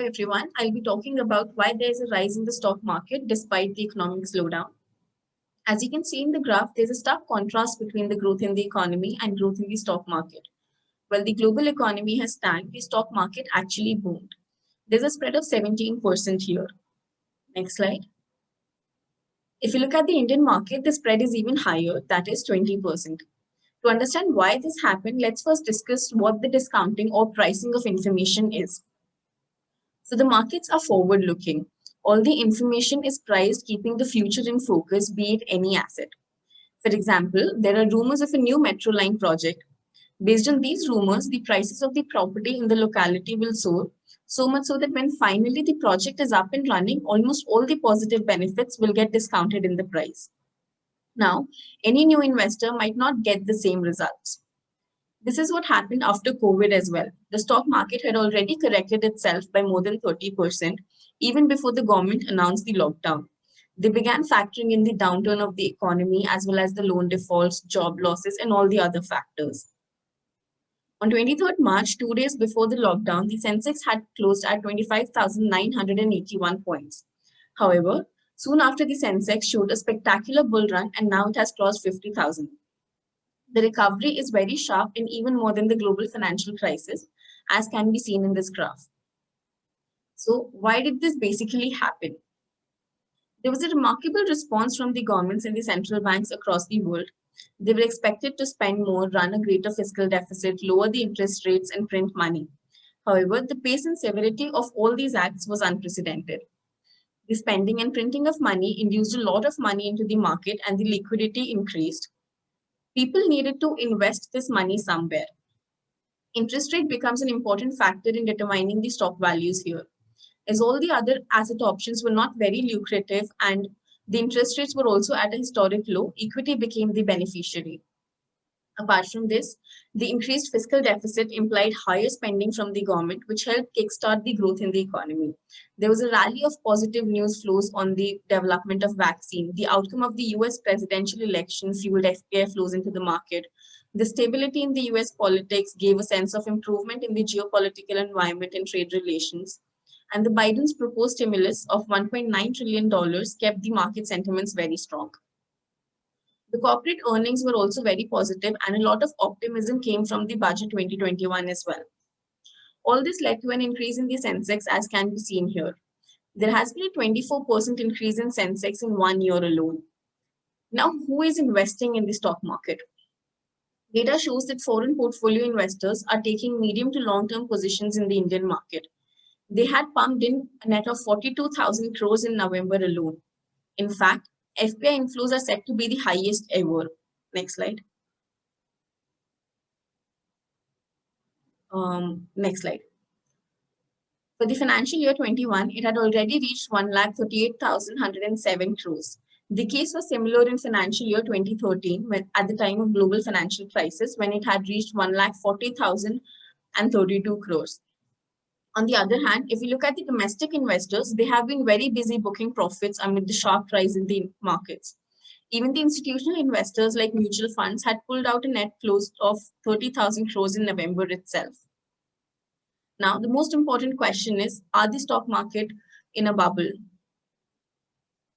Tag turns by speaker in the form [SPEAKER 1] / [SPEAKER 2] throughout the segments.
[SPEAKER 1] Everyone, I'll be talking about why there is a rise in the stock market despite the economic slowdown. As you can see in the graph, there's a stark contrast between the growth in the economy and growth in the stock market. While the global economy has tanked, the stock market actually boomed. There's a spread of 17% here. Next slide. If you look at the Indian market, the spread is even higher, that is 20%. To understand why this happened, let's first discuss what the discounting or pricing of information is. So the markets are forward looking. All the information is priced keeping the future in focus, be it any asset. For example, there are rumors of a new metro line project. Based on these rumors, the prices of the property in the locality will soar, so much so that when finally the project is up and running, almost all the positive benefits will get discounted in the price. Now, any new investor might not get the same results. This is what happened after COVID as well. The stock market had already corrected itself by more than 30%, even before the government announced the lockdown. They began factoring in the downturn of the economy as well as the loan defaults, job losses, and all the other factors. On 23rd March, 2 days before the lockdown, the Sensex had closed at 25,981 points. However, soon after the Sensex showed a spectacular bull run and now it has crossed 50,000. The recovery is very sharp and even more than the global financial crisis, as can be seen in this graph. So why did this basically happen? There was a remarkable response from the governments and the central banks across the world. They were expected to spend more, run a greater fiscal deficit, lower the interest rates, and print money. However, the pace and severity of all these acts was unprecedented. The spending and printing of money induced a lot of money into the market and the liquidity increased. People needed to invest this money somewhere. Interest rate becomes an important factor in determining the stock values here. As all the other asset options were not very lucrative and the interest rates were also at a historic low, equity became the beneficiary. Apart from this, the increased fiscal deficit implied higher spending from the government, which helped kickstart the growth in the economy. There was a rally of positive news flows on the development of vaccine. The outcome of the US presidential election fueled FPI flows into the market. The stability in the US politics gave a sense of improvement in the geopolitical environment and trade relations. And the Biden's proposed stimulus of $1.9 trillion kept the market sentiments very strong. The corporate earnings were also very positive and a lot of optimism came from the budget 2021 as well. All this led to an increase in the Sensex as can be seen here. There has been a 24% increase in Sensex in 1 year alone. Now, who is investing in the stock market? Data shows that foreign portfolio investors are taking medium to long-term positions in the Indian market. They had pumped in a net of 42,000 crores in November alone. In fact, FPI inflows are set to be the highest ever. Next slide. Next slide. For the financial year 21, it had already reached 1,38,107 crores. The case was similar in financial year 2013, when, at the time of global financial crisis, when it had reached 1,40,032 crores. On the other hand, if you look at the domestic investors, they have been very busy booking profits amid the sharp rise in the markets. Even the institutional investors like mutual funds had pulled out a net flows of 30,000 crores in November itself. Now, the most important question is, are the stock market in a bubble?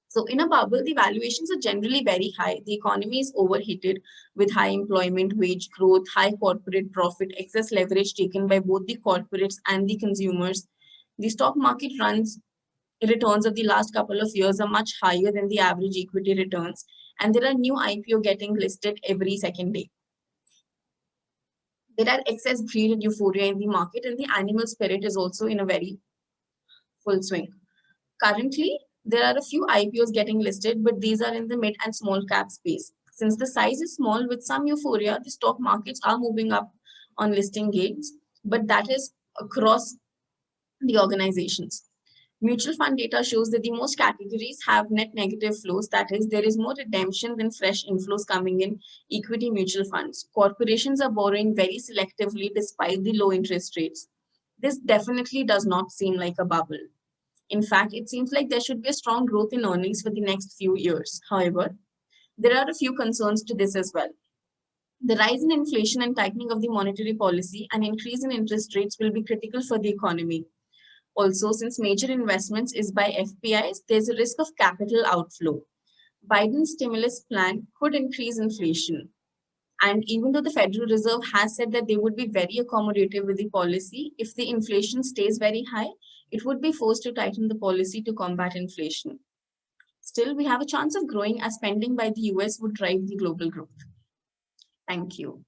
[SPEAKER 1] So in a bubble, the valuations are generally very high. The economy is overheated with high employment, wage growth, high corporate profit, excess leverage taken by both the corporates and the consumers. The stock market returns of the last couple of years are much higher than the average equity returns. And there are new IPO getting listed every second day. There are excess greed and euphoria in the market, and the animal spirit is also in a very full swing. Currently, there are a few IPOs getting listed, but these are in the mid and small cap space. Since the size is small with some euphoria, the stock markets are moving up on listing gains, but that is across the organizations. Mutual fund data shows that the most categories have net negative flows. That is, there is more redemption than fresh inflows coming in equity mutual funds. Corporations are borrowing very selectively despite the low interest rates. This definitely does not seem like a bubble. In fact, it seems like there should be a strong growth in earnings for the next few years. However, there are a few concerns to this as well. The rise in inflation and tightening of the monetary policy and increase in interest rates will be critical for the economy. Also, since major investments is by FPIs, there's a risk of capital outflow. Biden's stimulus plan could increase inflation. And even though the Federal Reserve has said that they would be very accommodative with the policy, if the inflation stays very high, it would be forced to tighten the policy to combat inflation. Still, we have a chance of growing as spending by the US would drive the global growth. Thank you.